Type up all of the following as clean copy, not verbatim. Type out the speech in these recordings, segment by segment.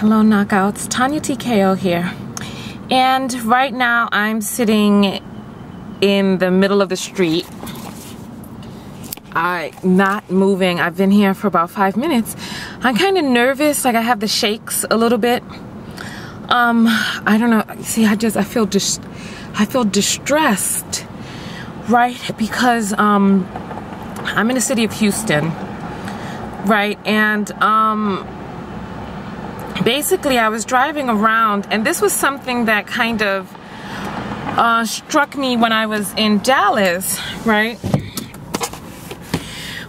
Hello Knockouts, Tanya TKO here. And right now I'm sitting in the middle of the street. I'm not moving. I've been here for about 5 minutes. I'm kind of nervous, like I have the shakes a little bit. I don't know. See, I feel distressed, right? Because I'm in the city of Houston, right? And basically I was driving around, and this was something that kind of struck me when I was in Dallas, right?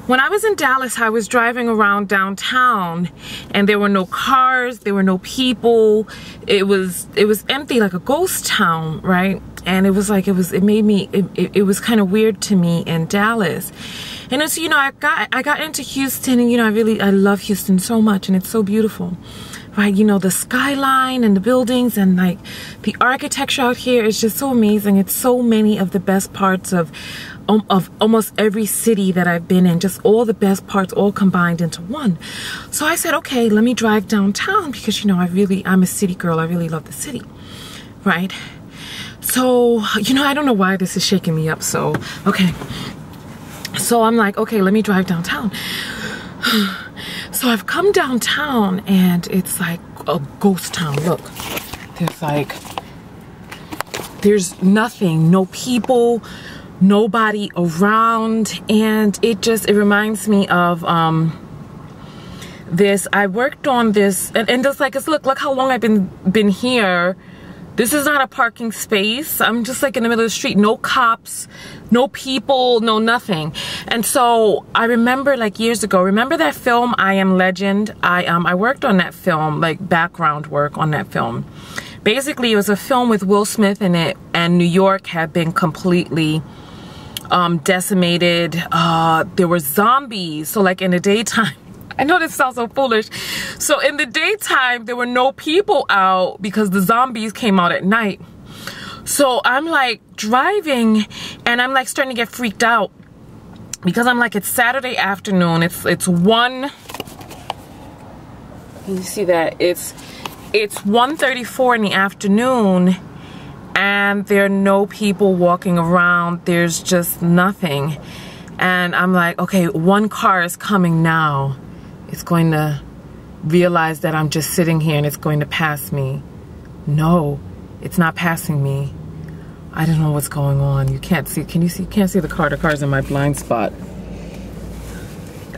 When I was in Dallas, I was driving around downtown, and there were no cars, there were no people. It was empty, like a ghost town, right? And it was like, it was kind of weird to me in Dallas. And it's, you know, I got into Houston, and you know, I love Houston so much, and it's so beautiful. Right, you know, the skyline and the buildings and like the architecture out here is just so amazing. It's so many of the best parts of almost every city that I've been in, just all the best parts all combined into one. So I said, okay, let me drive downtown because, you know, I'm a city girl. I really love the city, right? So, you know, I don't know why this is shaking me up. So, okay. So I'm like, okay, let me drive downtown. So I've come downtown, and it's like a ghost town. Look, there's nothing, no people, nobody around, and it reminds me of this. I worked on this, and just like, look how long I've been here. This is not a parking space. I'm just like in the middle of the street. No cops, no people, no nothing. And so I remember, like years ago, remember that film, I Am Legend? I worked on that film, like background work on that film. Basically, it was a film with Will Smith in it, and New York had been completely decimated. There were zombies. So like in the daytime, I know this sounds so foolish. So in the daytime, there were no people out because the zombies came out at night. So I'm like driving, and I'm like starting to get freaked out because I'm like, it's Saturday afternoon. It's 1. You see that? It's 1:34 in the afternoon, and there are no people walking around. There's just nothing. And I'm like, okay, one car is coming now. It's going to realize that I'm just sitting here and it's going to pass me. No, it's not passing me. I don't know what's going on. You can't see, can you see? You can't see the car. The car's in my blind spot.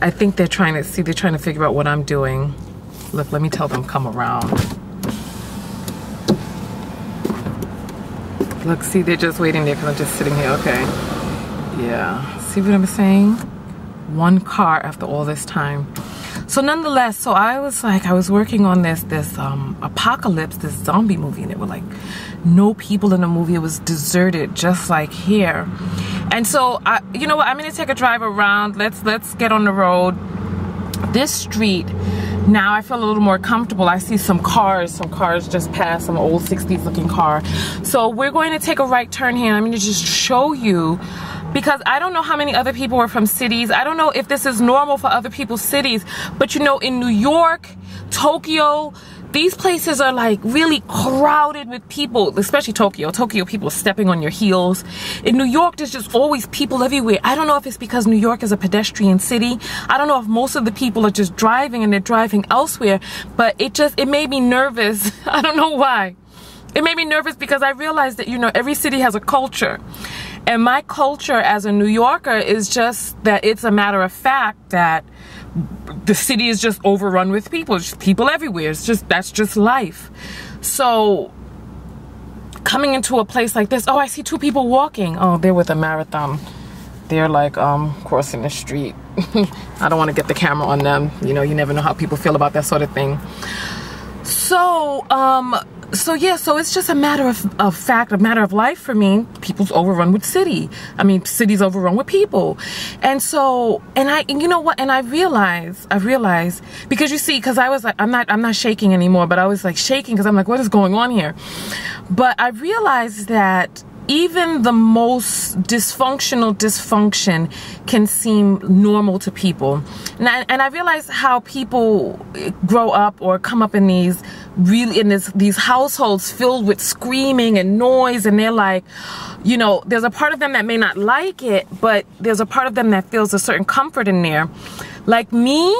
I think they're trying to see, they're trying to figure out what I'm doing. Look, let me tell them come around. Look, see, they're just waiting there because I'm just sitting here. Okay. Yeah. See what I'm saying? One car after all this time. So nonetheless, so I was working on this Apocalypse, this zombie movie, and there were like no people in the movie. It was deserted, just like here. And so you know what? I'm gonna take a drive around. Let's get on the road. This street, now I feel a little more comfortable. I see some cars just passed, some old 60s looking car. So we're going to take a right turn here. I'm going to just show you, because I don't know how many other people are from cities. I don't know if this is normal for other people's cities, but you know, in New York, Tokyo, these places are like really crowded with people, especially Tokyo. Tokyo, people are stepping on your heels. In New York, there's just always people everywhere. I don't know if it's because New York is a pedestrian city. I don't know if most of the people are just driving and they're driving elsewhere, but it made me nervous. I don't know why. It made me nervous because I realized that, you know, every city has a culture. And my culture as a New Yorker is just that it's a matter of fact that the city is just overrun with people. It's just people everywhere. It's just, that's just life. So coming into a place like this, oh, I see 2 people walking. Oh, they're with a marathon. They're like crossing the street. I don't want to get the camera on them. You know, you never know how people feel about that sort of thing. So yeah, so it's just a matter of fact, a matter of life for me. People's overrun with cities overrun with people. And so, you know what, and I realized, because you see, because I was like, I'm not shaking anymore, but I was like shaking because I'm like, what is going on here? But I realized that even the most dysfunction can seem normal to people. And I realize how people grow up or come up in these really in these households filled with screaming and noise, and they're like, you know, there's a part of them that may not like it, but there's a part of them that feels a certain comfort in there. Like me,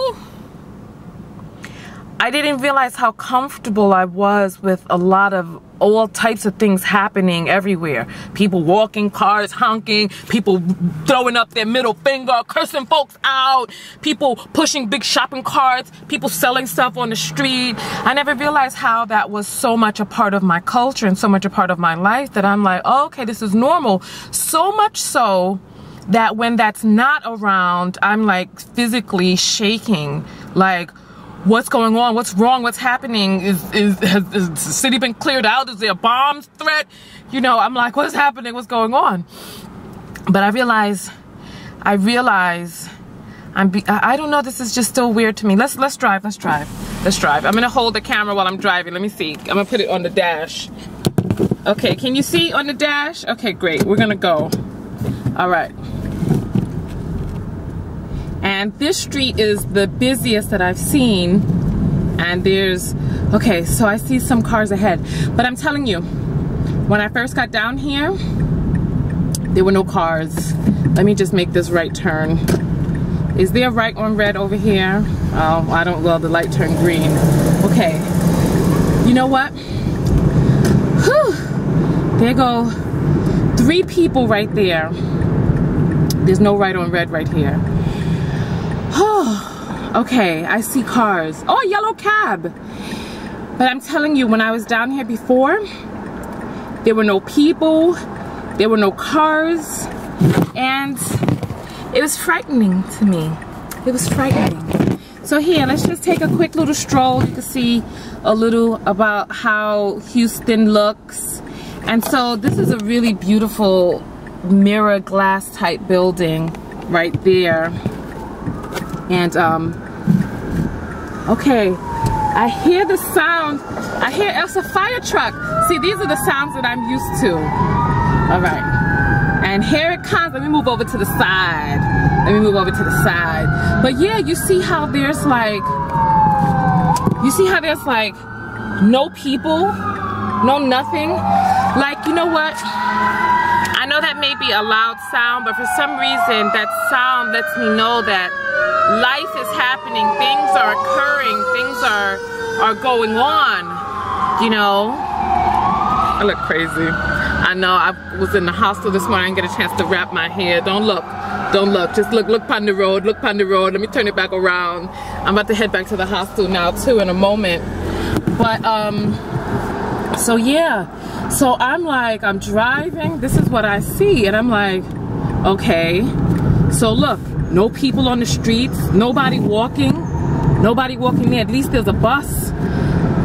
I didn't realize how comfortable I was with a lot of all types of things happening everywhere. People walking, cars honking, people throwing up their middle finger, cursing folks out, people pushing big shopping carts, people selling stuff on the street. I never realized how that was so much a part of my culture and so much a part of my life that I'm like, oh, okay, this is normal. So much so that when that's not around, I'm like physically shaking, like, what's going on? What's wrong? What's happening? Has the city been cleared out? Is there a bomb threat? You know, I'm like, what's happening? What's going on? But I realize, I don't know, this is just still weird to me. Let's drive. I'm gonna hold the camera while I'm driving. Let me see. I'm gonna put it on the dash. Okay, can you see on the dash? Okay, great. We're gonna go. All right. And this street is the busiest that I've seen. And there's, okay, so I see some cars ahead. But I'm telling you, when I first got down here, there were no cars. Let me just make this right turn. Is there a right on red over here? Oh, I don't, well, the light turned green. Okay, you know what? Whew. There go 3 people right there. There's no right on red right here. Okay, I see cars. Oh, a yellow cab. But I'm telling you, when I was down here before, there were no people, there were no cars, and it was frightening to me. It was frightening. So here, let's just take a quick little stroll. You can see a little about how Houston looks. And so this is a really beautiful mirror glass type building right there. And okay, I hear the sound. I hear it's a fire truck. See, these are the sounds that I'm used to. All right, and here it comes. Let me move over to the side. But yeah, you see how there's like, no people, no nothing. Like, you know what? I know that may be a loud sound, but for some reason that sound lets me know that life is happening, things are occurring, things are going on, you know. I look crazy. I know, I was in the hostel this morning, I didn't get a chance to wrap my hair. Don't look, just look upon the road, let me turn it back around. I'm about to head back to the hostel now too in a moment. But, so yeah, so I'm like, I'm driving, this is what I see, and I'm like, okay, so look, no people on the streets, nobody walking there. At least there's a bus.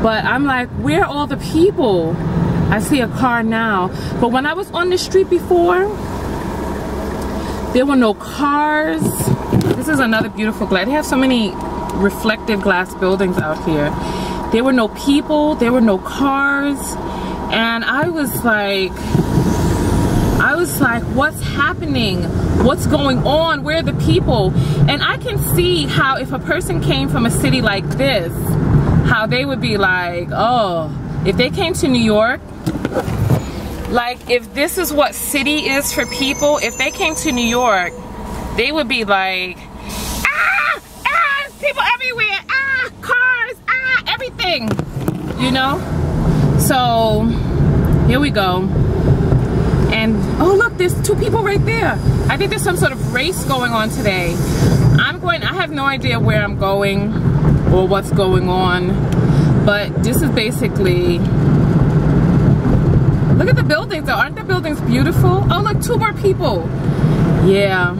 But I'm like, where are all the people? I see a car now. But when I was on the street before, there were no cars. This is another beautiful glass. They have so many reflective glass buildings out here. There were no people, there were no cars. And I was like, what's happening? What's going on? Where are the people? And I can see how if a person came from a city like this, how they would be like, oh, if they came to New York, like if this is what city is for people, if they came to New York, they would be like, people everywhere, cars, everything, you know? So, here we go. And, oh look, there's 2 people right there. I think there's some sort of race going on today. I have no idea where I'm going or what's going on, but this is basically, look at the buildings though. Aren't the buildings beautiful? Oh look, 2 more people. Yeah,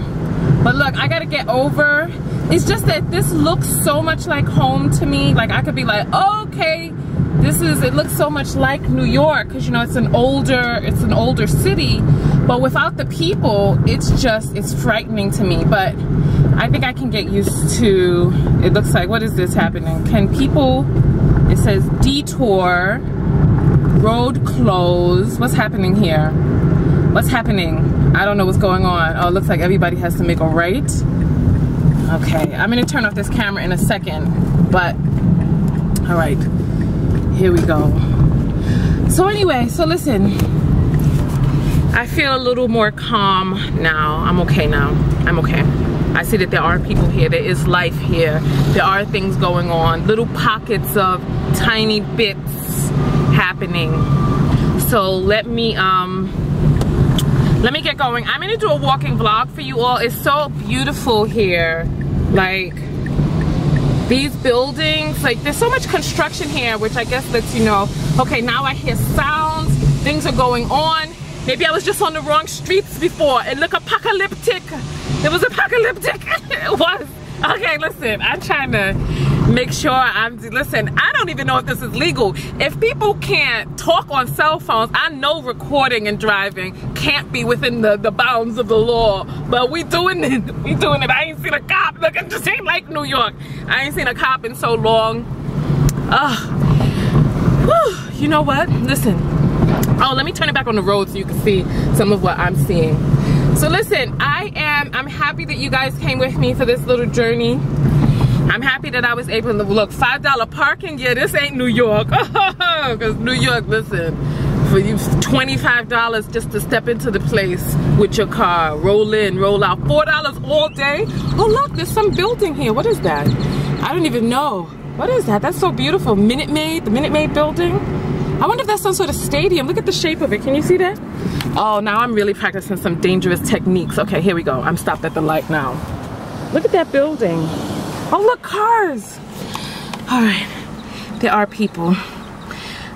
but look, I gotta get over. It's just that this looks so much like home to me. Like I could be like, oh, okay, it looks so much like New York, because you know it's an older city, but without the people, it's frightening to me. But I think I can get used to, it looks like, what is this happening? Can people, it says detour, road closed. What's happening here? What's happening? I don't know what's going on. Oh, it looks like everybody has to make a right. Okay, I'm gonna turn off this camera in a second, but all right. Here we go. So anyway, so listen, I feel a little more calm now. I'm okay now. I'm okay. I see that there are people here. There is life here. There are things going on. Little pockets of tiny bits happening. So let me get going. I'm gonna do a walking vlog for you all. It's so beautiful here. Like, these buildings, like there's so much construction here, which I guess lets you know, okay, now I hear sounds, things are going on. Maybe I was just on the wrong streets before. It looked apocalyptic. It was apocalyptic. It was. Okay, listen, I'm trying to make sure listen, I don't even know if this is legal. If people can't talk on cell phones, I know recording and driving can't be within the bounds of the law, but we doing it. We doing it. I ain't seen a cop. Look, it just ain't like New York. I ain't seen a cop in so long. You know what? Listen. Oh, let me turn it back on the road so you can see some of what I'm seeing. So listen, I'm happy that you guys came with me for this little journey. I'm happy that I was able to look, $5 parking. Yeah, this ain't New York. Because New York, listen, for you $25 just to step into the place with your car, roll in, roll out, $4 all day. Oh look, there's some building here. What is that? I don't even know. What is that? That's so beautiful. Minute Maid, the Minute Maid building. I wonder if that's some sort of stadium. Look at the shape of it. Can you see that? Oh, now I'm really practicing some dangerous techniques. Okay, here we go. I'm stopped at the light now. Look at that building. Oh, look, cars. All right, there are people.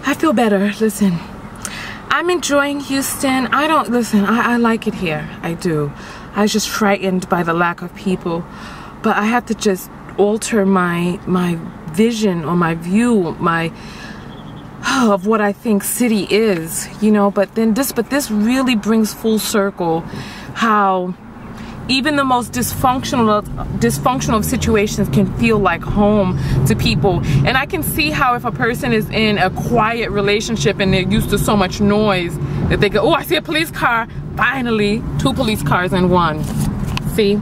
I feel better. Listen, I'm enjoying Houston. I like it here. I do. I was just frightened by the lack of people, but I have to just alter my vision or my view, of what I think city is, you know. But this really brings full circle how even the most dysfunctional of situations can feel like home to people. And I can see how if a person is in a quiet relationship and they're used to so much noise that they go, oh, I see a police car. Finally, 2 police cars in one. See?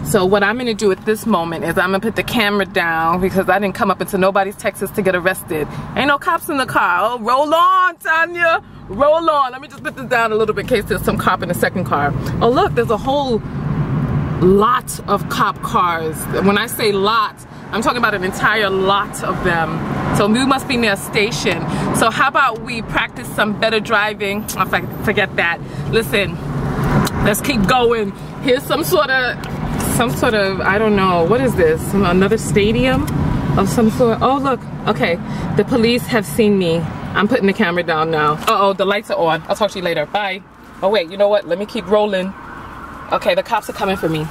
So what I'm gonna do at this moment is I'm gonna put the camera down because I didn't come up into nobody's Texas to get arrested. Ain't no cops in the car. Oh, roll on, Tanya. Roll on. Let me just put this down a little bit in case there's some cop in the second car. Oh, look, there's a whole lot of cop cars. When I say lot, I'm talking about an entire lot of them. So we must be near a station. So how about we practice some better driving? Oh, forget that. Listen, let's keep going. Here's some sort of, I don't know, what is this? Another stadium of some sort? Oh, look, okay, the police have seen me. I'm putting the camera down now. Uh-oh, the lights are on. I'll talk to you later, bye. Oh wait, you know what? Let me keep rolling. Okay, the cops are coming for me.